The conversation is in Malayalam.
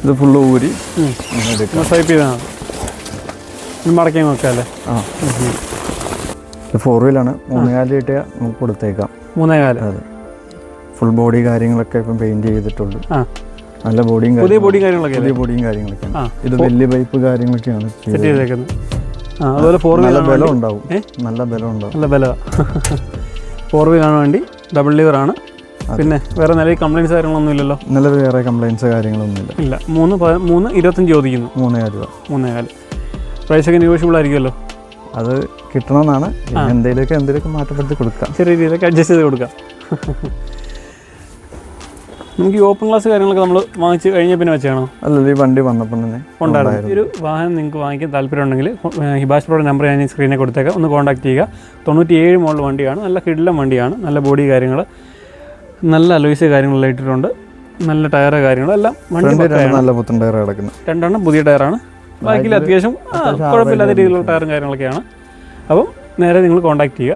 ഇത് ഫുള്ള് ഊരി സ്വൈപ്പ് ചെയ്താണ് മടക്കി നോക്കാം അല്ലേ? ഇത് 4 വീലാണ്. 3.4 കിട്ടിയാൽ നമുക്ക് കൊടുത്തേക്കാം. 3.4. അതെ, ഫുൾ ബോഡി കാര്യങ്ങളൊക്കെ ഇപ്പം പെയിന്റ് ചെയ്തിട്ടുണ്ട്. നല്ല ബോഡിയും പുതിയ ബോഡിയും കാര്യങ്ങളൊക്കെയാണ്. ഇത് വലിയ പൈപ്പ് കാര്യങ്ങളൊക്കെയാണ് സെറ്റ് ചെയ്തേക്കുന്നത്. അതുപോലെ 4 വീൽ ബലം ഉണ്ടാവും. നല്ല ബലം ഉണ്ടാവും. നല്ല ബലമാണ്. 4 വീലാണ് വണ്ടി. ഡബിൾ ലിവറാണ്. പിന്നെ വേറെ നിലവിൽ കംപ്ലയിൻസ് കാര്യങ്ങളൊന്നും ഇല്ലല്ലോ? നിലവിൽ വേറെ കംപ്ലയിൻസ് കാര്യങ്ങളൊന്നുമില്ല. ഇല്ല. 3.25 ചോദിക്കുന്നു. 3.4 രൂപ. 3.4. പ്രൈസൊക്കെ നെഗോഷ്യബിൾ ആയിരിക്കുമല്ലോ? അത് കിട്ടണമെന്നാണ്. എന്തെങ്കിലുമൊക്കെ മാറ്റപ്പെടുത്തി കൊടുക്കാം. ചെറിയ രീതിയിലൊക്കെ അഡ്ജസ്റ്റ് ചെയ്ത് കൊടുക്കാം. നമുക്ക് ഈ ഓപ്പൺ ക്ലാസ് കാര്യങ്ങളൊക്കെ നമ്മൾ വാങ്ങിച്ച് കഴിഞ്ഞ പിന്നെ വെച്ചാണോ? അല്ലല്ലോ, ഈ വണ്ടി വന്നപ്പം തന്നെ ഉണ്ടായിരുന്നു. ഒരു വാഹനം നിങ്ങൾക്ക് വാങ്ങിക്കാൻ താല്പര്യമുണ്ടെങ്കിൽ ഹിബാഷ് പ്രോയുടെ നമ്പർ ഞാൻ സ്ക്രീനിൽ കൊടുത്തേക്കാം. ഒന്ന് കോൺടാക്ട് ചെയ്യുക. 97 മോഡൽ വണ്ടിയാണ്. നല്ല കിടിലം വണ്ടിയാണ്. നല്ല ബോഡി കാര്യങ്ങൾ, നല്ല അലോയ്സ് കാര്യങ്ങളെല്ലാം ഇട്ടിട്ടുണ്ട്. നല്ല ടയറ് കാര്യങ്ങളെല്ലാം വണ്ടി നല്ല പുത്തൻ ടയർ കിടക്കുന്നു. 2 എണ്ണം പുതിയ ടയറാണ്. ബാക്കിൽ അത്യാവശ്യം കുഴപ്പമില്ലാത്ത രീതിയിലുള്ള ടയറും കാര്യങ്ങളൊക്കെയാണ്. അപ്പം നേരെ നിങ്ങൾ കോൺടാക്ട് ചെയ്യുക.